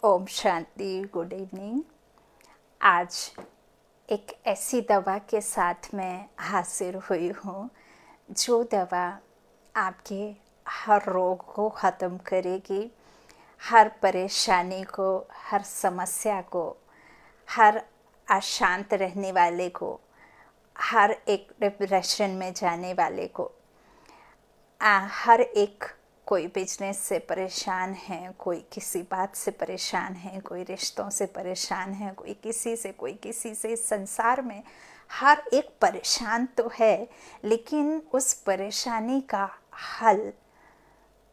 Om Shanti. Good evening. आज एक ऐसी दवा के साथ मैं हाजिर हुई हूँ जो दवा आपके हर रोग को ख़त्म करेगी, हर परेशानी को, हर समस्या को, हर अशांत रहने वाले को, हर एक डिप्रेशन में जाने वाले को, हर एक कोई बिजनेस से परेशान है, कोई किसी बात से परेशान है, कोई रिश्तों से परेशान है, कोई किसी से इस संसार में हर एक परेशान तो है, लेकिन उस परेशानी का हल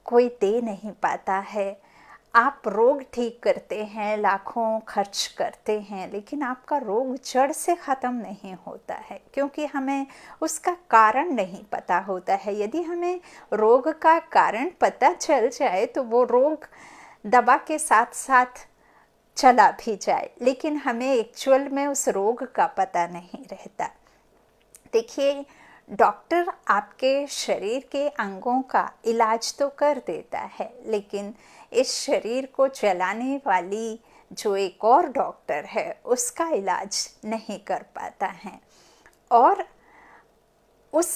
कोई दे नहीं पाता है। आप रोग ठीक करते हैं, लाखों खर्च करते हैं, लेकिन आपका रोग जड़ से ख़त्म नहीं होता है, क्योंकि हमें उसका कारण नहीं पता होता है। यदि हमें रोग का कारण पता चल जाए तो वो रोग दवा के साथ साथ चला भी जाए, लेकिन हमें एक्चुअल में उस रोग का पता नहीं रहता। देखिए, डॉक्टर आपके शरीर के अंगों का इलाज तो कर देता है, लेकिन इस शरीर को चलाने वाली जो एक और डॉक्टर है उसका इलाज नहीं कर पाता है। और उस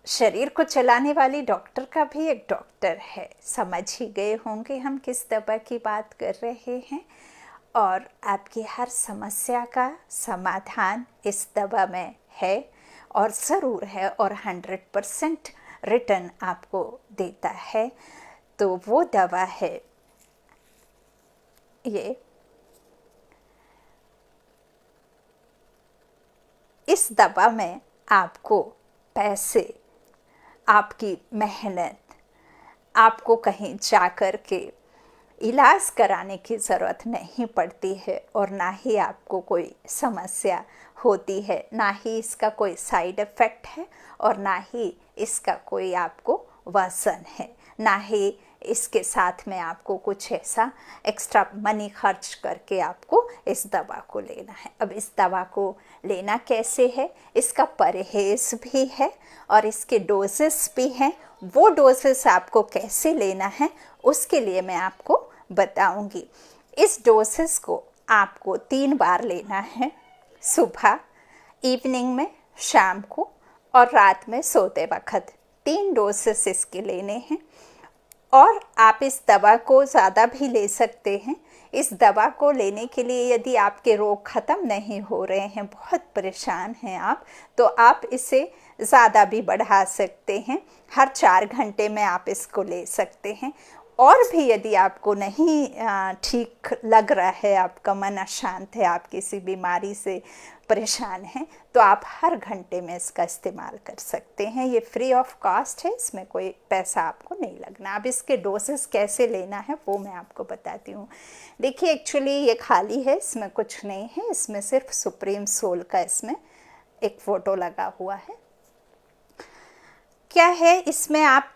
शरीर को चलाने वाली डॉक्टर का भी एक डॉक्टर है। समझ ही गए होंगे हम किस दवा की बात कर रहे हैं। और आपकी हर समस्या का समाधान इस दवा में है और ज़रूर है, और 100% रिटर्न आपको देता है। तो वो दवा है ये। इस दवा में आपको पैसे, आपकी मेहनत, आपको कहीं जा कर के इलाज कराने की ज़रूरत नहीं पड़ती है, और ना ही आपको कोई समस्या होती है, ना ही इसका कोई साइड इफ़ेक्ट है, और ना ही इसका कोई आपको वजन है, ना ही इसके साथ में आपको कुछ ऐसा एक्स्ट्रा मनी खर्च करके आपको इस दवा को लेना है। अब इस दवा को लेना कैसे है, इसका परहेज़ भी है और इसके डोजेस भी हैं। वो डोजेस आपको कैसे लेना है उसके लिए मैं आपको बताऊंगी। इस डोसेस को आपको 3 बार लेना है, सुबह, इवनिंग में, शाम को और रात में सोते वक्त। 3 डोसेस इसके लेने हैं। और आप इस दवा को ज़्यादा भी ले सकते हैं। इस दवा को लेने के लिए यदि आपके रोग ख़त्म नहीं हो रहे हैं, बहुत परेशान हैं आप, तो आप इसे ज़्यादा भी बढ़ा सकते हैं। हर 4 घंटे में आप इसको ले सकते हैं। और भी यदि आपको नहीं ठीक लग रहा है, आपका मन अशांत है, आप किसी बीमारी से परेशान हैं, तो आप हर घंटे में इसका इस्तेमाल कर सकते हैं। ये फ्री ऑफ कॉस्ट है, इसमें कोई पैसा आपको नहीं लगना। अब इसके डोसेस कैसे लेना है वो मैं आपको बताती हूँ। देखिए, एक्चुअली ये खाली है, इसमें कुछ नहीं है, इसमें सिर्फ सुप्रीम सोल का इसमें एक फ़ोटो लगा हुआ है। क्या है इसमें, आप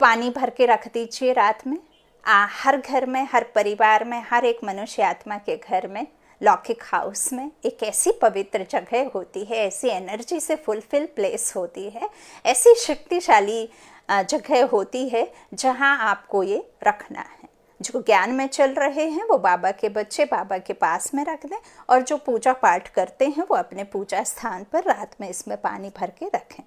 पानी भर के रख दीजिए रात में। हर घर में, हर परिवार में, हर एक मनुष्य आत्मा के घर में, लौकिक हाउस में एक ऐसी पवित्र जगह होती है, ऐसी एनर्जी से फुलफिल प्लेस होती है, ऐसी शक्तिशाली जगह होती है जहां आपको ये रखना है। जो ज्ञान में चल रहे हैं वो बाबा के बच्चे बाबा के पास में रख दें, और जो पूजा पाठ करते हैं वो अपने पूजा स्थान पर रात में इसमें पानी भर के रखें।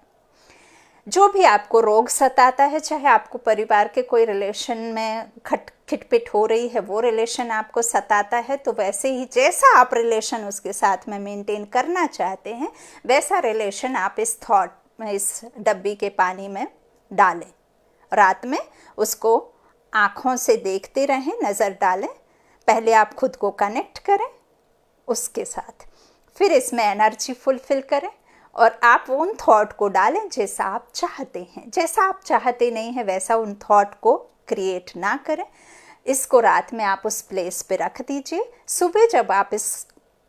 जो भी आपको रोग सताता है, चाहे आपको परिवार के कोई रिलेशन में खिटपिट हो रही है, वो रिलेशन आपको सताता है, तो वैसे ही जैसा आप रिलेशन उसके साथ में मेंटेन करना चाहते हैं, वैसा रिलेशन आप इस थॉट में, इस डब्बी के पानी में डालें। रात में उसको आँखों से देखते रहें, नज़र डालें। पहले आप खुद को कनेक्ट करें उसके साथ, फिर इसमें एनर्जी फुलफिल करें, और आप उन थॉट को डालें जैसा आप चाहते हैं। जैसा आप चाहते नहीं हैं वैसा उन थॉट को क्रिएट ना करें। इसको रात में आप उस प्लेस पे रख दीजिए। सुबह जब आप इस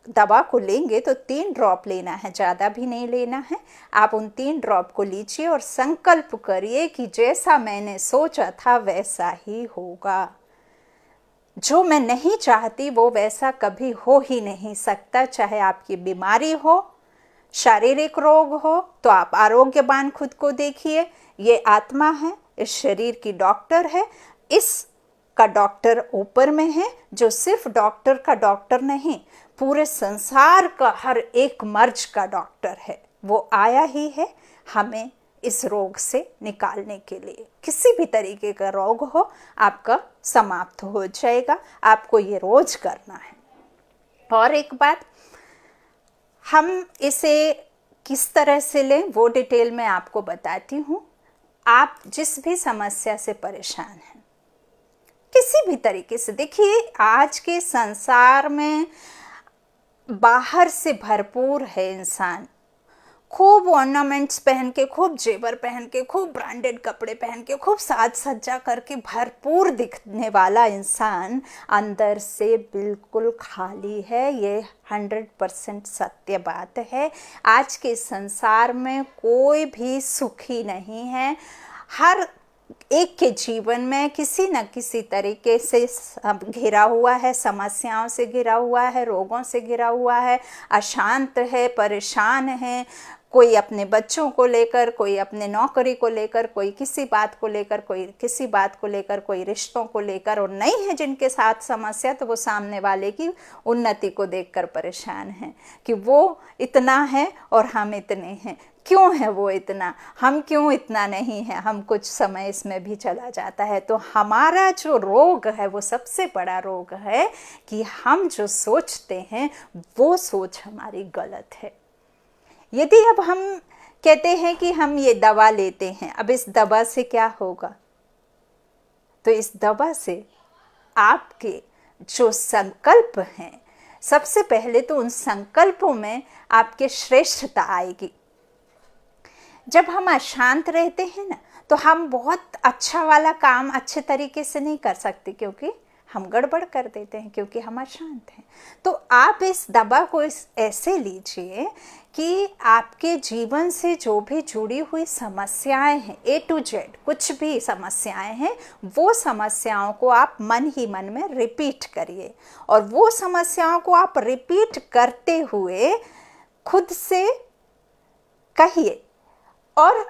दवा को लेंगे तो 3 ड्रॉप लेना है, ज़्यादा भी नहीं लेना है। आप उन 3 ड्रॉप को लीजिए और संकल्प करिए कि जैसा मैंने सोचा था वैसा ही होगा। जो मैं नहीं चाहती वो वैसा कभी हो ही नहीं सकता। चाहे आपकी बीमारी हो, शारीरिक रोग हो, तो आप आरोग्यवान खुद को देखिए। ये आत्मा है, इस शरीर की डॉक्टर है। इस का डॉक्टर ऊपर में है, जो सिर्फ डॉक्टर का डॉक्टर नहीं, पूरे संसार का हर एक मर्ज का डॉक्टर है। वो आया ही है हमें इस रोग से निकालने के लिए। किसी भी तरीके का रोग हो, आपका समाप्त हो जाएगा। आपको ये रोज करना है। और एक बात, हम इसे किस तरह से लें वो डिटेल में आपको बताती हूँ। आप जिस भी समस्या से परेशान हैं, किसी भी तरीके से, देखिए आज के संसार में बाहर से भरपूर है इंसान। खूब ऑर्नामेंट्स पहन के, खूब जेवर पहन के, खूब ब्रांडेड कपड़े पहन के, खूब साज सज्जा करके भरपूर दिखने वाला इंसान अंदर से बिल्कुल खाली है। ये 100% सत्य बात है। आज के संसार में कोई भी सुखी नहीं है। हर एक के जीवन में किसी न किसी तरीके से घिरा हुआ है, समस्याओं से घिरा हुआ है, रोगों से घिरा हुआ है, अशांत है, परेशान है। कोई अपने बच्चों को लेकर, कोई अपने नौकरी को लेकर, कोई किसी बात को लेकर, कोई किसी बात को लेकर, कोई रिश्तों को लेकर। और नहीं है जिनके साथ समस्या, तो वो सामने वाले की उन्नति को देखकर परेशान हैं कि वो इतना है और हम इतने हैं। क्यों है वो इतना, हम क्यों इतना नहीं है। हम कुछ समय इसमें भी चला जाता है। तो हमारा जो रोग है वो सबसे बड़ा रोग है कि हम जो सोचते हैं वो सोच हमारी गलत है। यदि अब हम कहते हैं कि हम ये दवा लेते हैं, अब इस दवा से क्या होगा, तो इस दवा से आपके जो संकल्प हैं, सबसे पहले तो उन संकल्पों में आपके श्रेष्ठता आएगी। जब हम अशांत रहते हैं ना, तो हम बहुत अच्छा वाला काम अच्छे तरीके से नहीं कर सकते, क्योंकि हम गड़बड़ कर देते हैं, क्योंकि हम अशांत हैं। तो आप इस दवा को ऐसे लीजिए कि आपके जीवन से जो भी जुड़ी हुई समस्याएं हैं, A to Z कुछ भी समस्याएं हैं, वो समस्याओं को आप मन ही मन में रिपीट करिए। और वो समस्याओं को आप रिपीट करते हुए खुद से कहिए। और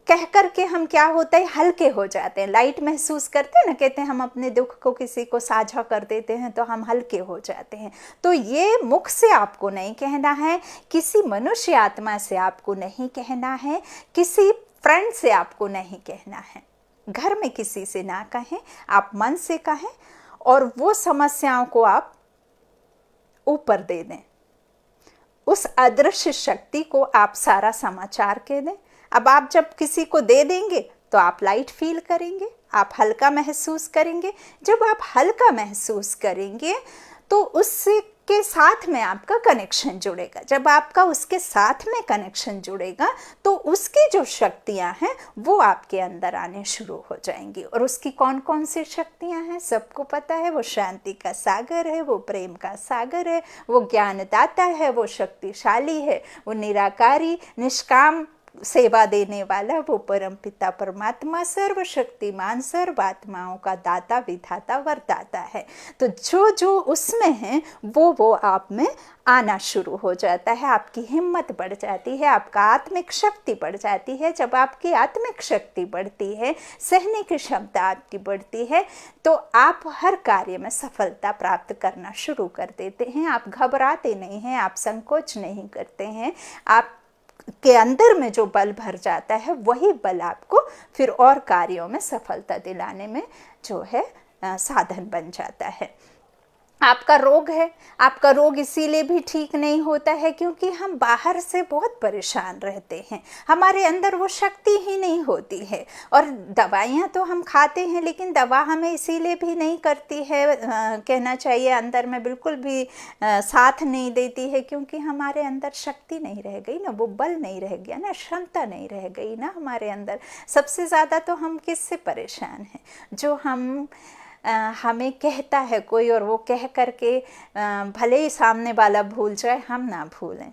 कह करके हम क्या होता है, हल्के हो जाते हैं, लाइट महसूस करते हैं ना। कहते हैं हम अपने दुख को किसी को साझा कर देते हैं तो हम हल्के हो जाते हैं। तो ये मुख से आपको नहीं कहना है, किसी मनुष्य आत्मा से आपको नहीं कहना है, किसी फ्रेंड से आपको नहीं कहना है, घर में किसी से ना कहें, आप मन से कहें। और वो समस्याओं को आप ऊपर दे दें, उस अदृश्य शक्ति को आप सारा समाचार कह दें। अब आप जब किसी को दे देंगे तो आप लाइट फील करेंगे, आप हल्का महसूस करेंगे। जब आप हल्का महसूस करेंगे तो उसके साथ में आपका कनेक्शन जुड़ेगा। जब आपका उसके साथ में कनेक्शन जुड़ेगा तो उसकी जो शक्तियां हैं वो आपके अंदर आने शुरू हो जाएंगी। और उसकी कौन कौन सी शक्तियां हैं सबको पता है। वो शांति का सागर है, वो प्रेम का सागर है, वो ज्ञानदाता है, वो शक्तिशाली है, वो निराकारी निष्काम सेवा देने वाला, वो परम पिता परमात्मा, सर्वशक्तिमान, सर्व आत्माओं का दाता, विधाता, वरदाता है। तो जो जो उसमें है वो आप में आना शुरू हो जाता है। आपकी हिम्मत बढ़ जाती है, आपका आत्मिक शक्ति बढ़ जाती है। जब आपकी आत्मिक शक्ति बढ़ती है, सहने की क्षमता आपकी बढ़ती है, तो आप हर कार्य में सफलता प्राप्त करना शुरू कर देते हैं। आप घबराते नहीं हैं, आप संकोच नहीं करते हैं। आप के अंदर में जो बल भर जाता है वही बल आपको फिर और कार्यों में सफलता दिलाने में जो है साधन बन जाता है। आपका रोग है, आपका रोग इसीलिए भी ठीक नहीं होता है क्योंकि हम बाहर से बहुत परेशान रहते हैं, हमारे अंदर वो शक्ति ही नहीं होती है। और दवाइयाँ तो हम खाते हैं, लेकिन दवा हमें इसीलिए भी नहीं करती है, कहना चाहिए अंदर में बिल्कुल भी साथ नहीं देती है, क्योंकि हमारे अंदर शक्ति नहीं रह गई ना, वो बल नहीं रह गया ना, क्षमता नहीं रह गई ना हमारे अंदर। सबसे ज़्यादा तो हम किससे परेशान हैं, जो हमें कहता है कोई और वो कह करके भले ही सामने वाला भूल जाए, हम ना भूलें,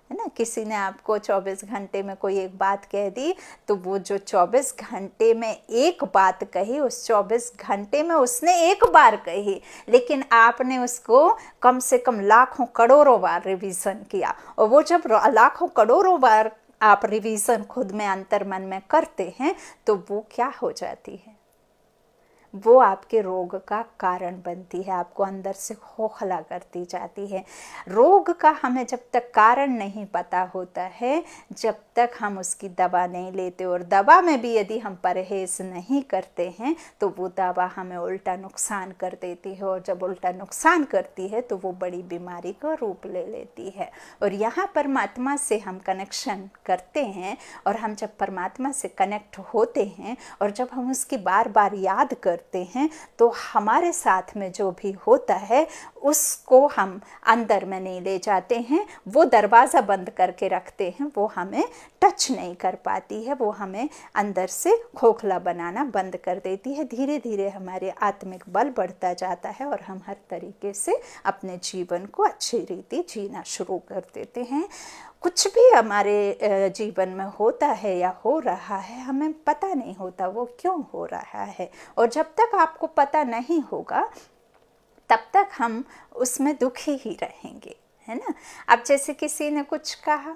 है ना। किसी ने आपको 24 घंटे में कोई एक बात कह दी, तो वो जो 24 घंटे में एक बात कही, उस 24 घंटे में उसने एक बार कही, लेकिन आपने उसको कम से कम लाखों करोड़ों बार रिवीजन किया। और वो जब लाखों करोड़ों बार आप रिवीजन खुद में अंतर मन में करते हैं, तो वो क्या हो जाती है, वो आपके रोग का कारण बनती है, आपको अंदर से खोखला करती जाती है। रोग का हमें जब तक कारण नहीं पता होता है, जब तक हम उसकी दवा नहीं लेते, और दवा में भी यदि हम परहेज़ नहीं करते हैं तो वो दवा हमें उल्टा नुकसान कर देती है, और जब उल्टा नुकसान करती है तो वो बड़ी बीमारी का रूप ले लेती है। और यहाँ परमात्मा से हम कनेक्शन करते हैं, और हम जब परमात्मा से कनेक्ट होते हैं और जब हम उसकी बार बार याद करते हैं, तो हमारे साथ में जो भी होता है उसको हम अंदर में नहीं ले जाते हैं, वो दरवाज़ा बंद करके रखते हैं, वो हमें टच नहीं कर पाती है, वो हमें अंदर से खोखला बनाना बंद कर देती है। धीरे धीरे हमारे आत्मिक बल बढ़ता जाता है और हम हर तरीके से अपने जीवन को अच्छी रीति जीना शुरू कर देते हैं। कुछ भी हमारे जीवन में होता है या हो रहा है, हमें पता नहीं होता वो क्यों हो रहा है, और जब तक आपको पता नहीं होगा तब तक हम उसमें दुखी ही रहेंगे, है ना। अब जैसे किसी ने कुछ कहा,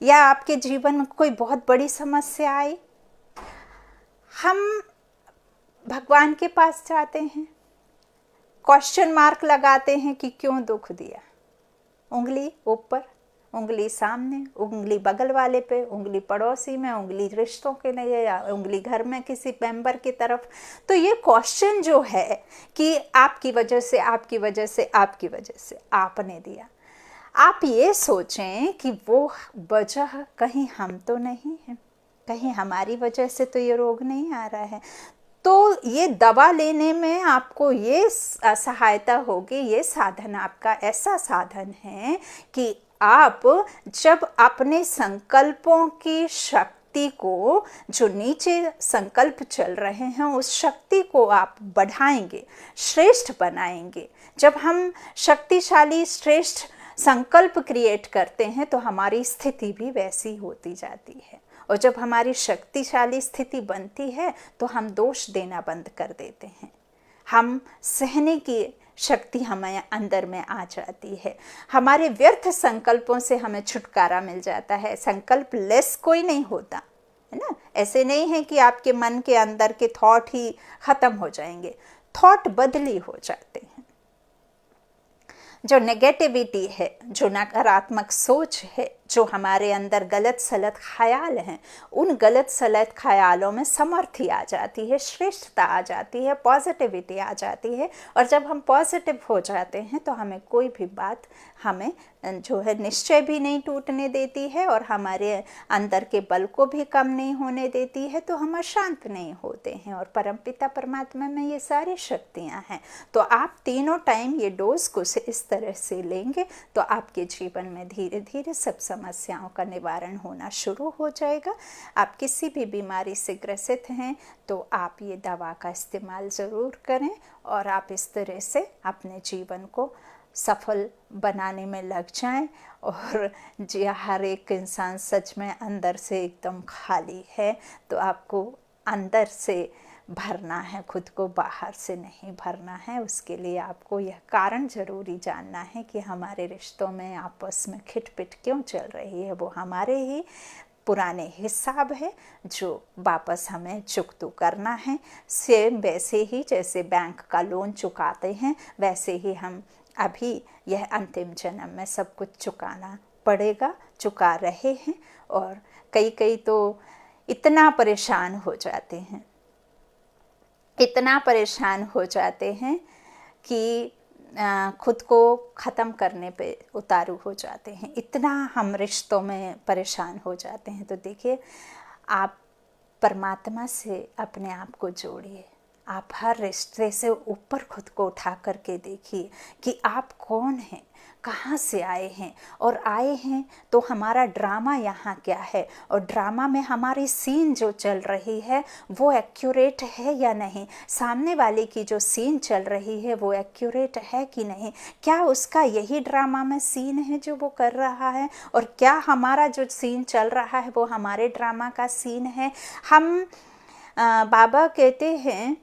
या आपके जीवन में कोई बहुत बड़ी समस्या आई, हम भगवान के पास जाते हैं, क्वेश्चन मार्क लगाते हैं कि क्यों दुख दिया, उंगली ऊपर, उंगली सामने, उंगली बगल वाले पे, उंगली पड़ोसी में, उंगली रिश्तों के लिए, या उंगली घर में किसी मेंबर की तरफ। तो ये क्वेश्चन जो है कि आपकी वजह से, आपकी वजह से, आपकी वजह से आपने दिया, आप ये सोचें कि वो वजह कहीं हम तो नहीं हैं, कहीं हमारी वजह से तो ये रोग नहीं आ रहा है। तो ये दवा लेने में आपको ये सहायता होगी, ये साधन आपका ऐसा साधन है कि आप जब अपने संकल्पों की शक्ति को, जो नीचे संकल्प चल रहे हैं, उस शक्ति को आप बढ़ाएंगे, श्रेष्ठ बनाएंगे। जब हम शक्तिशाली श्रेष्ठ संकल्प क्रिएट करते हैं तो हमारी स्थिति भी वैसी होती जाती है, और जब हमारी शक्तिशाली स्थिति बनती है तो हम दोष देना बंद कर देते हैं, हम सहने की शक्ति हमें अंदर में आ जाती है, हमारे व्यर्थ संकल्पों से हमें छुटकारा मिल जाता है। संकल्प लेस कोई नहीं होता, है ना। ऐसे नहीं है कि आपके मन के अंदर के थॉट ही खत्म हो जाएंगे, थॉट बदली हो जाते हैं। जो नेगेटिविटी है, जो नकारात्मक सोच है, जो हमारे अंदर गलत सलत ख्याल हैं, उन गलत सलत ख्यालों में समर्थी आ जाती है, श्रेष्ठता आ जाती है, पॉजिटिविटी आ जाती है। और जब हम पॉजिटिव हो जाते हैं तो हमें कोई भी बात हमें जो है निश्चय भी नहीं टूटने देती है, और हमारे अंदर के बल को भी कम नहीं होने देती है, तो हम अशांत नहीं होते हैं। और परमपिता परमात्मा में ये सारी शक्तियाँ हैं। तो आप तीनों टाइम ये डोज को इस तरह से लेंगे तो आपके जीवन में धीरे धीरे सब समस्याओं का निवारण होना शुरू हो जाएगा। आप किसी भी बीमारी से ग्रसित हैं तो आप ये दवा का इस्तेमाल ज़रूर करें, और आप इस तरह से अपने जीवन को सफल बनाने में लग जाएं। और जी, हर एक इंसान सच में अंदर से एकदम खाली है, तो आपको अंदर से भरना है, खुद को बाहर से नहीं भरना है। उसके लिए आपको यह कारण ज़रूरी जानना है कि हमारे रिश्तों में आपस में खिटपिट क्यों चल रही है। वो हमारे ही पुराने हिसाब है जो वापस हमें चुकता करना है। सेम वैसे ही जैसे बैंक का लोन चुकाते हैं, वैसे ही हम अभी यह अंतिम जन्म में सब कुछ चुकाना पड़ेगा, चुका रहे हैं। और कई तो इतना परेशान हो जाते हैं, इतना परेशान हो जाते हैं कि खुद को ख़त्म करने पे उतारू हो जाते हैं, इतना हम रिश्तों में परेशान हो जाते हैं। तो देखिए, आप परमात्मा से अपने आप को जोड़िए, आप हर रिश्ते से ऊपर खुद को उठा करके देखिए कि आप कौन हैं, कहाँ से आए हैं, और आए हैं तो हमारा ड्रामा यहाँ क्या है, और ड्रामा में हमारी सीन जो चल रही है वो एक्यूरेट है या नहीं, सामने वाले की जो सीन चल रही है वो एक्यूरेट है कि नहीं, क्या उसका यही ड्रामा में सीन है जो वो कर रहा है, और क्या हमारा जो सीन चल रहा है वो हमारे ड्रामा का सीन है। हम बाबा कहते हैं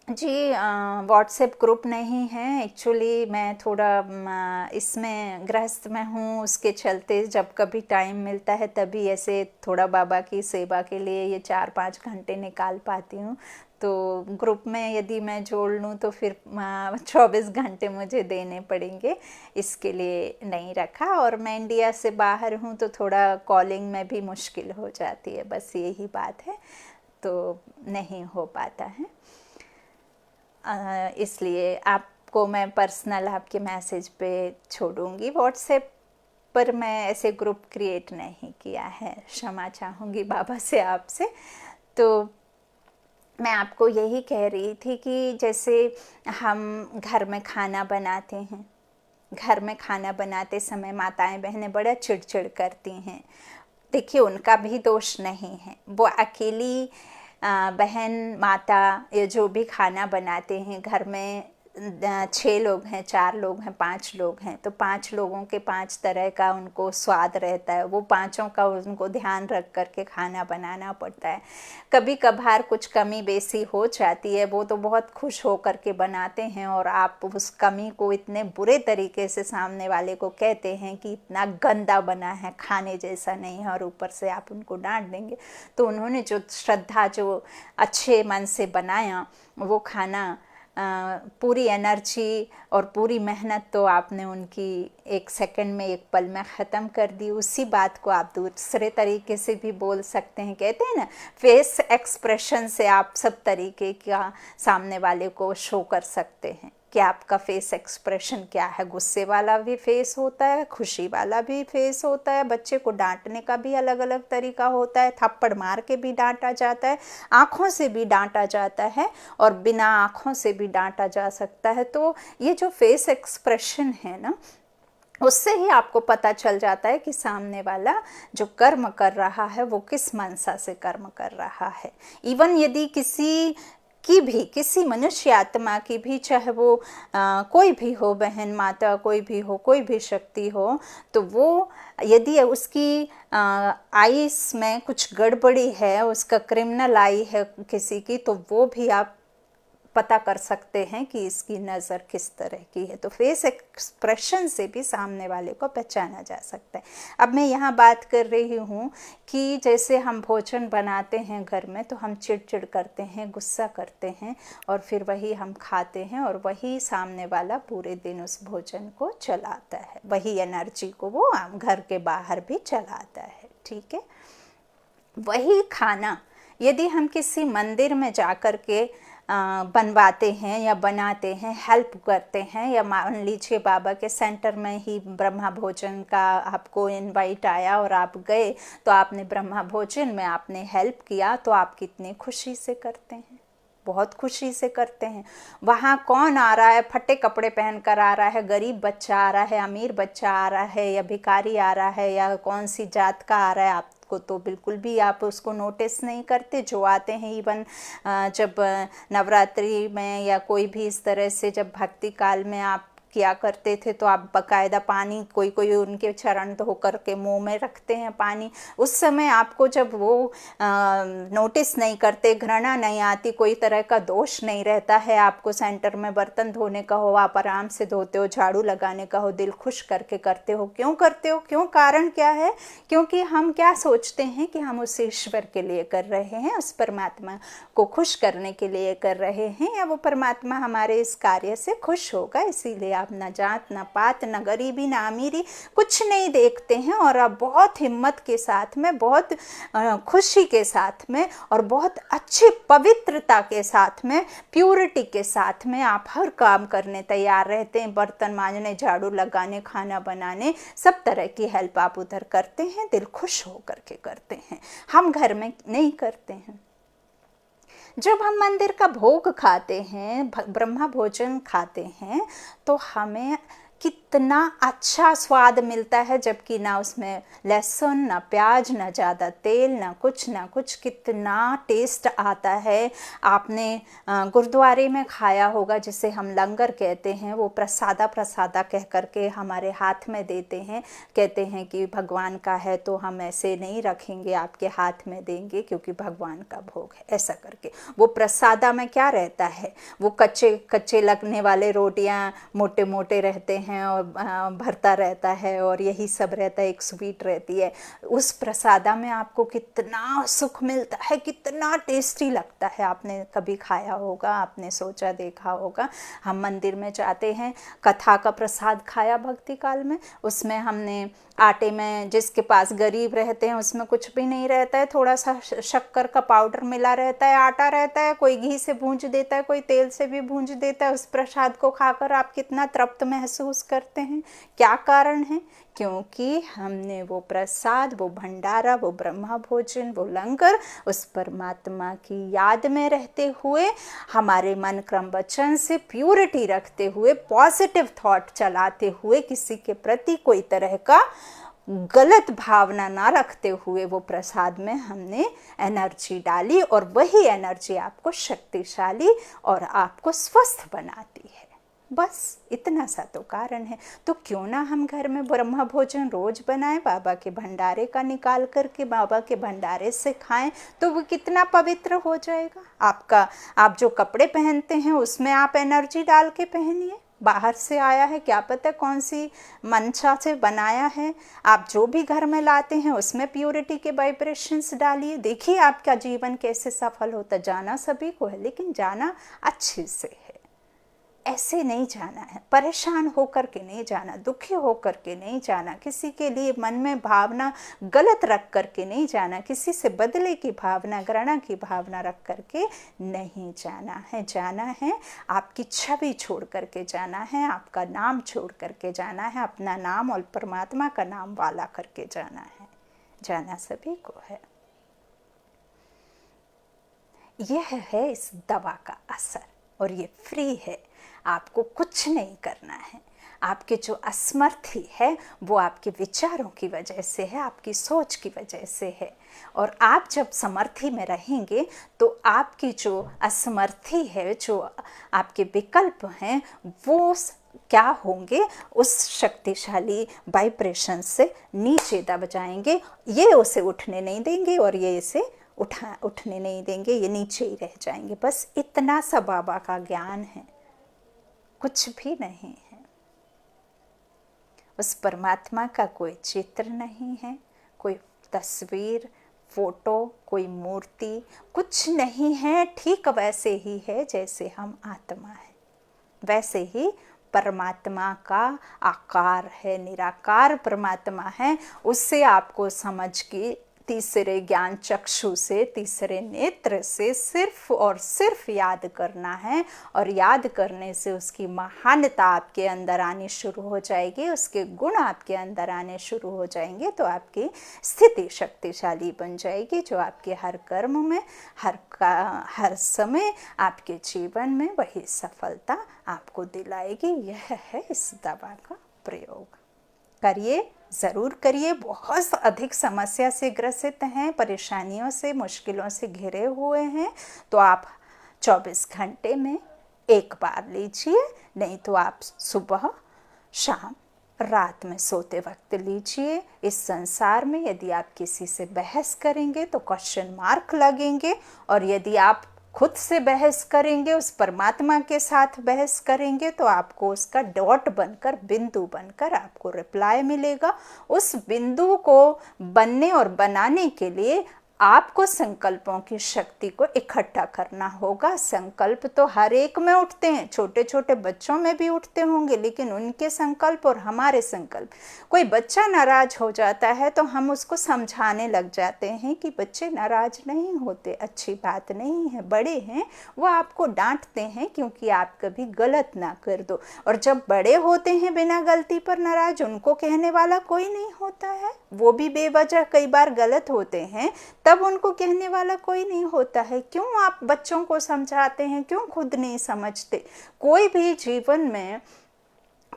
जी, व्हाट्सएप ग्रुप नहीं है एक्चुअली, मैं थोड़ा इसमें गृहस्थ में हूँ, उसके चलते जब कभी टाइम मिलता है तभी ऐसे थोड़ा बाबा की सेवा के लिए ये 4-5 घंटे निकाल पाती हूँ। तो ग्रुप में यदि मैं जोड़ लूँ तो फिर 24 घंटे मुझे देने पड़ेंगे, इसके लिए नहीं रखा। और मैं इंडिया से बाहर हूँ तो थोड़ा कॉलिंग में भी मुश्किल हो जाती है, बस यही बात है, तो नहीं हो पाता है। इसलिए आपको मैं पर्सनल आपके मैसेज पे छोड़ूंगी। व्हाट्सएप पर मैं ऐसे ग्रुप क्रिएट नहीं किया है, क्षमा चाहूँगी बाबा से आपसे। तो मैं आपको यही कह रही थी कि जैसे हम घर में खाना बनाते हैं, घर में खाना बनाते समय माताएं बहनें बड़ा चिड़चिड़ करती हैं। देखिए, उनका भी दोष नहीं है, वो अकेली बहन माता या जो भी खाना बनाते हैं घर में 6 लोग हैं, 4 लोग हैं, 5 लोग हैं, तो 5 लोगों के 5 तरह का उनको स्वाद रहता है, वो पांचों का उनको ध्यान रख करके खाना बनाना पड़ता है। कभी कभार कुछ कमी बेसी हो जाती है, वो तो बहुत खुश हो करके बनाते हैं और आप उस कमी को इतने बुरे तरीके से सामने वाले को कहते हैं कि इतना गंदा बना है, खाने जैसा नहीं है, और ऊपर से आप उनको डांट देंगे। तो उन्होंने जो श्रद्धा, जो अच्छे मन से बनाया वो खाना, पूरी एनर्जी और पूरी मेहनत तो आपने उनकी 1 सेकंड में, 1 पल में ख़त्म कर दी। उसी बात को आप दूसरे तरीके से भी बोल सकते हैं। कहते हैं ना, फेस एक्सप्रेशन से आप सब तरीके का सामने वाले को शो कर सकते हैं कि आपका फेस एक्सप्रेशन क्या है। गुस्से वाला भी फेस होता है, खुशी वाला भी फेस होता है, बच्चे को डांटने का भी अलग अलग तरीका होता है, थप्पड़ मार के भी डांटा जाता है, आँखों से भी डांटा जाता है और बिना आँखों से भी डांटा जा सकता है। तो ये जो फेस एक्सप्रेशन है ना, उससे ही आपको पता चल जाता है कि सामने वाला जो कर्म कर रहा है वो किस मनसा से कर्म कर रहा है। इवन यदि किसी मनुष्य आत्मा की भी, चाहे वो कोई भी हो, बहन माता कोई भी हो, कोई भी शक्ति हो, तो वो यदि उसकी आइस में कुछ गड़बड़ी है, उसका क्रिमिनल आई है किसी की, तो वो भी आप पता कर सकते हैं कि इसकी नज़र किस तरह की है। तो फेस एक्सप्रेशन से भी सामने वाले को पहचाना जा सकता है। अब मैं यहाँ बात कर रही हूँ कि जैसे हम भोजन बनाते हैं घर में, तो हम चिड़चिड़ करते हैं, गुस्सा करते हैं, और फिर वही हम खाते हैं, और वही सामने वाला पूरे दिन उस भोजन को चलाता है, वही एनर्जी को वो घर के बाहर भी चलाता है। ठीक है, वही खाना यदि हम किसी मंदिर में जा कर के बनवाते हैं या बनाते हैं, हेल्प करते हैं, या मान लीजिए बाबा के सेंटर में ही ब्रह्मा भोजन का आपको इनवाइट आया और आप गए, तो आपने ब्रह्मा भोजन में आपने हेल्प किया, तो आप कितनी खुशी से करते हैं, बहुत खुशी से करते हैं। वहाँ कौन आ रहा है, फटे कपड़े पहन कर आ रहा है, गरीब बच्चा आ रहा है, अमीर बच्चा आ रहा है, या भिखारी आ रहा है, या कौन सी जात का आ रहा है, आप को तो बिल्कुल भी आप उसको नोटिस नहीं करते। जो आते हैं इवन जब नवरात्रि में या कोई भी इस तरह से जब भक्ति काल में आप किया करते थे, तो आप बकायदा पानी, कोई कोई उनके चरण धो कर के मुंह में रखते हैं पानी, उस समय आपको जब वो नोटिस नहीं करते, घृणा नहीं आती, कोई तरह का दोष नहीं रहता है, आपको सेंटर में बर्तन धोने का हो, आप आराम से धोते हो, झाड़ू लगाने का हो, दिल खुश करके करते हो। क्यों करते हो? क्यों? कारण क्या है? क्योंकि हम क्या सोचते हैं कि हम उस ईश्वर के लिए कर रहे हैं, उस परमात्मा को खुश करने के लिए कर रहे हैं, या वो परमात्मा हमारे इस कार्य से खुश होगा। इसीलिए आप न जात, न पात, न गरीबी, न अमीरी कुछ नहीं देखते हैं, और आप बहुत हिम्मत के साथ में, बहुत खुशी के साथ में, और बहुत अच्छी पवित्रता के साथ में, प्योरिटी के साथ में आप हर काम करने तैयार रहते हैं। बर्तन मांजने, झाड़ू लगाने, खाना बनाने, सब तरह की हेल्प आप उधर करते हैं, दिल खुश होकर के करते हैं। हम घर में नहीं करते हैं। जब हम मंदिर का भोग खाते हैं, ब्रह्मा भोजन खाते हैं, तो हमें कितना अच्छा स्वाद मिलता है, जबकि ना उसमें लहसुन, ना प्याज, ना ज़्यादा तेल, ना कुछ, कितना टेस्ट आता है। आपने गुरुद्वारे में खाया होगा, जिसे हम लंगर कहते हैं, वो प्रसादा कह करके हमारे हाथ में देते हैं, कहते हैं कि भगवान का है तो हम ऐसे नहीं रखेंगे, आपके हाथ में देंगे क्योंकि भगवान का भोग है, ऐसा करके। वो प्रसादा में क्या रहता है? वो कच्चे लगने वाले रोटियां मोटे मोटे रहते हैं और भरता रहता है और यही सब रहता है, एक स्वीट रहती है। उस प्रसादा में आपको कितना सुख मिलता है, कितना टेस्टी लगता है। आपने कभी खाया होगा, आपने सोचा देखा होगा। हम मंदिर में जाते हैं, कथा का प्रसाद खाया भक्ति काल में, उसमें हमने आटे में, जिसके पास गरीब रहते हैं उसमें कुछ भी नहीं रहता है, थोड़ा सा शक्कर का पाउडर मिला रहता है, आटा रहता है, कोई घी से भूंज देता है, कोई तेल से भी भूंज देता है। उस प्रसाद को खाकर आप कितना तृप्त महसूस करते हैं। क्या कारण है? क्योंकि हमने वो प्रसाद, वो भंडारा, वो ब्रह्मा भोजन, वो लंगर उस परमात्मा की याद में रहते हुए, हमारे मन क्रम वचन से प्यूरिटी रखते हुए, पॉजिटिव थॉट चलाते हुए, किसी के प्रति कोई तरह का गलत भावना ना रखते हुए वो प्रसाद में हमने एनर्जी डाली, और वही एनर्जी आपको शक्तिशाली और आपको स्वस्थ बनाती है। बस इतना सा तो कारण है। तो क्यों ना हम घर में ब्रह्मा भोजन रोज बनाएं, बाबा के भंडारे का निकाल करके बाबा के भंडारे से खाएं, तो वो कितना पवित्र हो जाएगा आपका। आप जो कपड़े पहनते हैं उसमें आप एनर्जी डाल के पहनिए। बाहर से आया है, क्या पता कौन सी मंशा से बनाया है। आप जो भी घर में लाते हैं उसमें प्योरिटी के वाइब्रेशंस डालिए। देखिए आपका जीवन कैसे सफल होता। जाना सभी को है, लेकिन जाना अच्छे से है। ऐसे नहीं जाना है, परेशान होकर के नहीं जाना, दुखी होकर के नहीं जाना, किसी के लिए मन में भावना गलत रख करके नहीं जाना, किसी से बदले की भावना, घृणा की भावना रख करके नहीं जाना है। जाना है आपकी छवि छोड़ करके जाना है, आपका नाम छोड़ करके जाना है, अपना नाम और परमात्मा का नाम वाला करके जाना है। जाना सभी को है। यह है इस दवा का असर, और ये फ्री है। आपको कुछ नहीं करना है। आपके जो असमर्थी है वो आपके विचारों की वजह से है, आपकी सोच की वजह से है। और आप जब समर्थी में रहेंगे तो आपकी जो असमर्थी है, जो आपके विकल्प हैं, वो क्या होंगे, उस शक्तिशाली वाइब्रेशन से नीचे दब जाएंगे। ये उसे उठने नहीं देंगे और ये इसे उठने नहीं देंगे, ये नीचे ही रह जाएंगे। बस इतना सा बाबा का ज्ञान है, कुछ भी नहीं है। उस परमात्मा का कोई चित्र नहीं है, कोई तस्वीर, फोटो, कोई मूर्ति, कुछ नहीं है। ठीक वैसे ही है जैसे हम आत्मा है, वैसे ही परमात्मा का आकार है, निराकार परमात्मा है। उससे आपको समझ की तीसरे ज्ञान चक्षु से, तीसरे नेत्र से सिर्फ और सिर्फ याद करना है, और याद करने से उसकी महानता आपके अंदर आनी शुरू हो जाएगी, उसके गुण आपके अंदर आने शुरू हो जाएंगे। तो आपकी स्थिति शक्तिशाली बन जाएगी, जो आपके हर कर्म में, हर समय आपके जीवन में वही सफलता आपको दिलाएगी। यह है इस दवा का प्रयोग। करिए, ज़रूर करिए। बहुत अधिक समस्या से ग्रसित हैं, परेशानियों से, मुश्किलों से घिरे हुए हैं, तो आप 24 घंटे में एक बार लीजिए, नहीं तो आप सुबह, शाम, रात में सोते वक्त लीजिए। इस संसार में यदि आप किसी से बहस करेंगे तो क्वेश्चन मार्क लगेंगे, और यदि आप खुद से बहस करेंगे, उस परमात्मा के साथ बहस करेंगे, तो आपको उसका डॉट बनकर, बिंदु बनकर आपको रिप्लाई मिलेगा। उस बिंदु को बनने और बनाने के लिए आपको संकल्पों की शक्ति को इकट्ठा करना होगा। संकल्प तो हर एक में उठते हैं, छोटे छोटे बच्चों में भी उठते होंगे, लेकिन उनके संकल्प और हमारे संकल्प। कोई बच्चा नाराज हो जाता है तो हम उसको समझाने लग जाते हैं कि बच्चे नाराज नहीं होते, अच्छी बात नहीं है, बड़े हैं। वो आपको डांटते हैं क्योंकि आप कभी गलत ना कर दो। और जब बड़े होते हैं बिना गलती पर नाराज, उनको कहने वाला कोई नहीं होता है, वो भी बेवजह कई बार गलत होते हैं, तब उनको कहने वाला कोई नहीं होता है। क्यों आप बच्चों को समझाते हैं, क्यों खुद नहीं समझते? कोई भी जीवन में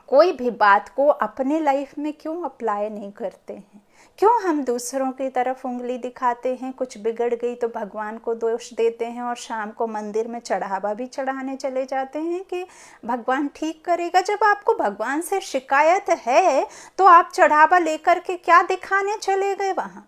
कोई भी बात को अपने लाइफ में क्यों अप्लाई नहीं करते हैं? क्यों हम दूसरों की तरफ उंगली दिखाते हैं? कुछ बिगड़ गई तो भगवान को दोष देते हैं, और शाम को मंदिर में चढ़ावा भी चढ़ाने चले जाते हैं कि भगवान ठीक करेगा। जब आपको भगवान से शिकायत है तो आप चढ़ावा लेकर के क्या दिखाने चले गए वहां?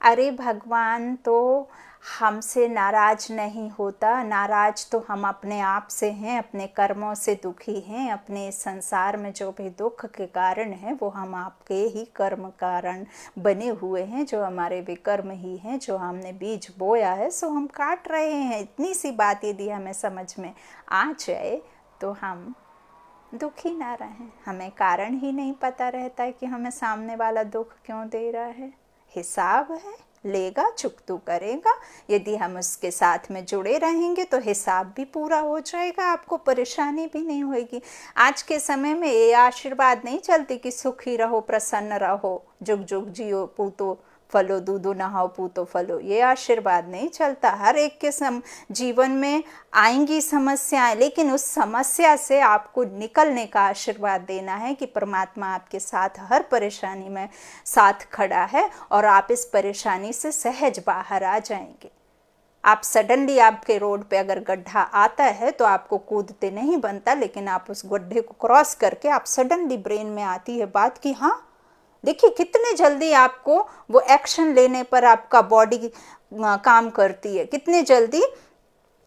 अरे भगवान तो हमसे नाराज नहीं होता। नाराज तो हम अपने आप से हैं, अपने कर्मों से दुखी हैं। अपने संसार में जो भी दुख के कारण है वो हम आपके ही कर्म कारण बने हुए हैं, जो हमारे विकर्म ही हैं, जो हमने बीज बोया है सो हम काट रहे हैं। इतनी सी बात यदि हमें समझ में आ जाए तो हम दुखी ना रहें। हमें कारण ही नहीं पता रहता है कि हमें सामने वाला दुख क्यों दे रहा है। हिसाब है, लेगा, चुकतू करेगा। यदि हम उसके साथ में जुड़े रहेंगे तो हिसाब भी पूरा हो जाएगा, आपको परेशानी भी नहीं होगी। आज के समय में ये आशीर्वाद नहीं चलती कि सुखी रहो, प्रसन्न रहो, जुग जुग जियो पूतो फलो, दूधो नहाओ पूतो फलो। ये आशीर्वाद नहीं चलता। हर एक के जीवन में आएंगी समस्याएं, लेकिन उस समस्या से आपको निकलने का आशीर्वाद देना है कि परमात्मा आपके साथ हर परेशानी में साथ खड़ा है और आप इस परेशानी से सहज बाहर आ जाएंगे। आप सडनली, आपके रोड पे अगर गड्ढा आता है तो आपको कूदते नहीं बनता, लेकिन आप उस गड्ढे को क्रॉस करके आप सडनली ब्रेन में आती है बात कि हाँ, देखिए कितने जल्दी आपको वो एक्शन लेने पर आपका बॉडी काम करती है, कितने जल्दी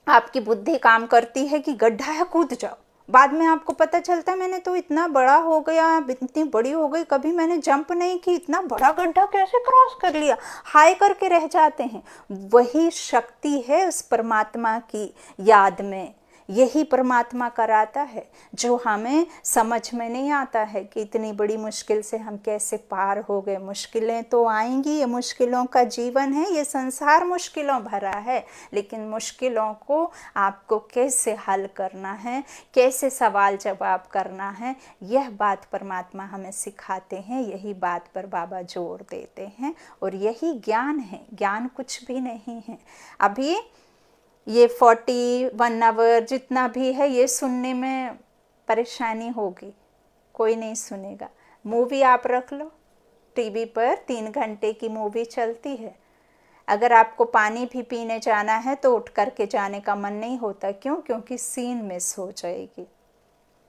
आपकी बुद्धि काम करती है कि गड्ढा है, कूद जाओ। बाद में आपको पता चलता है मैंने तो इतना बड़ा हो गया, इतनी बड़ी हो गई, कभी मैंने जंप नहीं की, इतना बड़ा गड्ढा कैसे क्रॉस कर लिया, हाय करके रह जाते हैं। वही शक्ति है उस परमात्मा की याद में। यही परमात्मा कराता है, जो हमें समझ में नहीं आता है कि इतनी बड़ी मुश्किल से हम कैसे पार हो गए। मुश्किलें तो आएंगी, ये मुश्किलों का जीवन है, ये संसार मुश्किलों भरा है, लेकिन मुश्किलों को आपको कैसे हल करना है, कैसे सवाल जवाब करना है, यह बात परमात्मा हमें सिखाते हैं। यही बात पर बाबा जोर देते हैं और यही ज्ञान है। ज्ञान कुछ भी नहीं है। अभी ये 41 आवर जितना भी है, ये सुनने में परेशानी होगी, कोई नहीं सुनेगा। मूवी आप रख लो, टीवी पर 3 घंटे की मूवी चलती है। अगर आपको पानी भी पीने जाना है तो उठ करके जाने का मन नहीं होता। क्यों? क्योंकि सीन मिस हो जाएगी।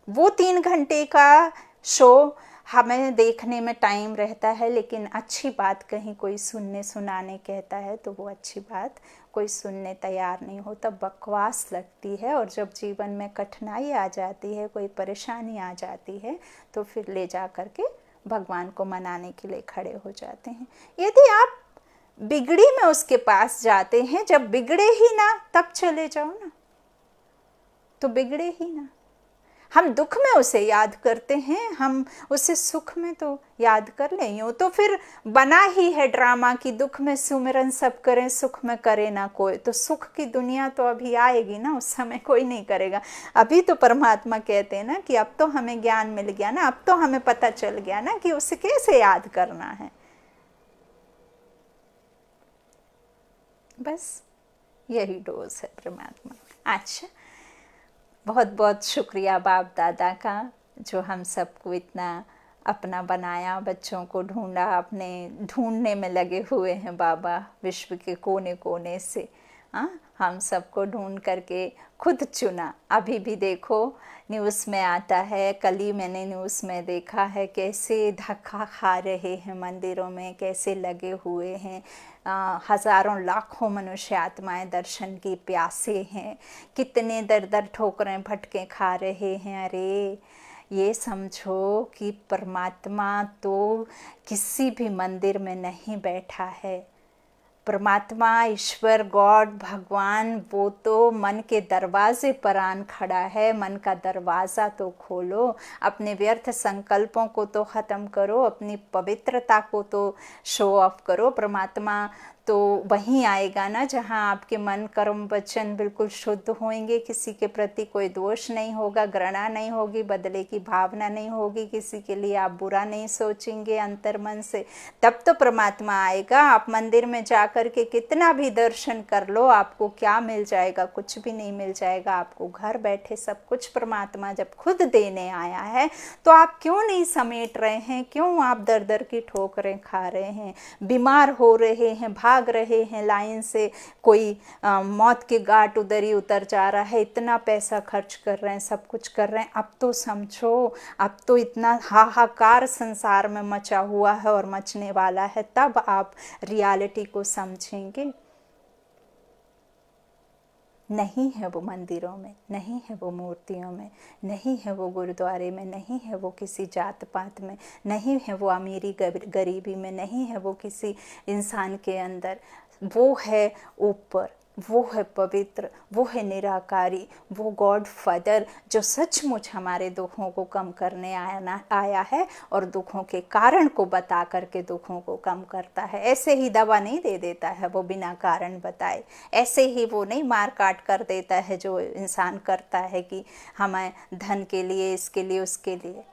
वो 3 घंटे का शो हमें देखने में टाइम रहता है, लेकिन अच्छी बात कहीं कोई सुनने सुनाने कहता है तो वो अच्छी बात कोई सुनने तैयार नहीं होता, बकवास लगती है। और जब जीवन में कठिनाई आ जाती है, कोई परेशानी आ जाती है, तो फिर ले जा करके भगवान को मनाने के लिए खड़े हो जाते हैं। यदि आप बिगड़ी में उसके पास जाते हैं, जब बिगड़े ही ना तब चले जाओ ना, तो बिगड़े ही ना। हम दुख में उसे याद करते हैं, हम उसे सुख में तो याद कर लें। यूँ तो फिर बना ही है ड्रामा कि दुख में सुमिरन सब करें, सुख में करे ना कोई। तो सुख की दुनिया तो अभी आएगी ना, उस समय कोई नहीं करेगा। अभी तो परमात्मा कहते हैं ना कि अब तो हमें ज्ञान मिल गया ना, अब तो हमें पता चल गया ना कि उसे कैसे याद करना है। बस यही डोज है परमात्मा। अच्छा, बहुत बहुत शुक्रिया बाप दादा का, जो हम सबको इतना अपना बनाया, बच्चों को ढूंढा, अपने ढूंढने में लगे हुए हैं बाबा विश्व के कोने कोने से। हाँ, हम सबको ढूंढ करके खुद चुना। अभी भी देखो न्यूज़ में आता है, कल ही मैंने न्यूज़ में देखा है कैसे धक्का खा रहे हैं मंदिरों में, कैसे लगे हुए हैं। हज़ारों लाखों मनुष्य आत्माएं दर्शन की प्यासे हैं, कितने दर दर ठोकरें भटके खा रहे हैं। अरे ये समझो कि परमात्मा तो किसी भी मंदिर में नहीं बैठा है। परमात्मा, ईश्वर, गॉड, भगवान, वो तो मन के दरवाजे पर आन खड़ा है। मन का दरवाज़ा तो खोलो, अपने व्यर्थ संकल्पों को तो ख़त्म करो, अपनी पवित्रता को तो शो ऑफ करो। परमात्मा तो वहीं आएगा ना जहाँ आपके मन, कर्म, वचन बिल्कुल शुद्ध होंगे, किसी के प्रति कोई दोष नहीं होगा, घृणा नहीं होगी, बदले की भावना नहीं होगी, किसी के लिए आप बुरा नहीं सोचेंगे अंतर मन से, तब तो परमात्मा आएगा। आप मंदिर में जा कर के कितना भी दर्शन कर लो, आपको क्या मिल जाएगा? कुछ भी नहीं मिल जाएगा। आपको घर बैठे सब कुछ परमात्मा जब खुद देने आया है, तो आप क्यों नहीं समेट रहे हैं? क्यों आप दर दर की ठोकरें खा रहे हैं, बीमार हो रहे हैं, भाग रहे हैं लाइन से, कोई मौत के घाट उधर ही उतर जा रहा है, इतना पैसा खर्च कर रहे हैं, सब कुछ कर रहे हैं। अब तो समझो, अब तो इतना हाहाकार संसार में मचा हुआ है और मचने वाला है, तब आप रियलिटी को समझेंगे। नहीं है वो मंदिरों में, नहीं है वो मूर्तियों में, नहीं है वो गुरुद्वारे में, नहीं है वो किसी जात पात में, नहीं है वो अमीरी गरीबी में, नहीं है वो किसी इंसान के अंदर। वो है ऊपर, वो है पवित्र, वो है निराकारी, वो गॉड फादर जो सचमुच हमारे दुखों को कम करने आया है और दुखों के कारण को बता करके दुखों को कम करता है। ऐसे ही दवा नहीं दे देता है वो बिना कारण बताए, ऐसे ही वो नहीं मार काट कर देता है जो इंसान करता है कि हमें धन के लिए, इसके लिए, उसके लिए,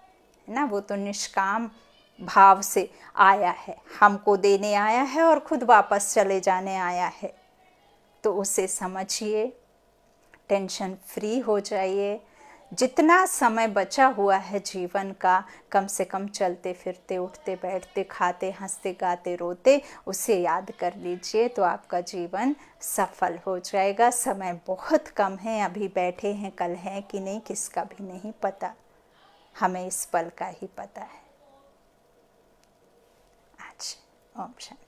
है ना। वो तो निष्काम भाव से आया है, हमको देने आया है और खुद वापस चले जाने आया है। तो उसे समझिए, टेंशन फ्री हो जाइए। जितना समय बचा हुआ है जीवन का, कम से कम चलते फिरते, उठते बैठते, खाते हंसते गाते रोते उसे याद कर लीजिए, तो आपका जीवन सफल हो जाएगा। समय बहुत कम है, अभी बैठे हैं, कल है कि नहीं किसका भी नहीं पता, हमें इस पल का ही पता है आज। ओम शांति।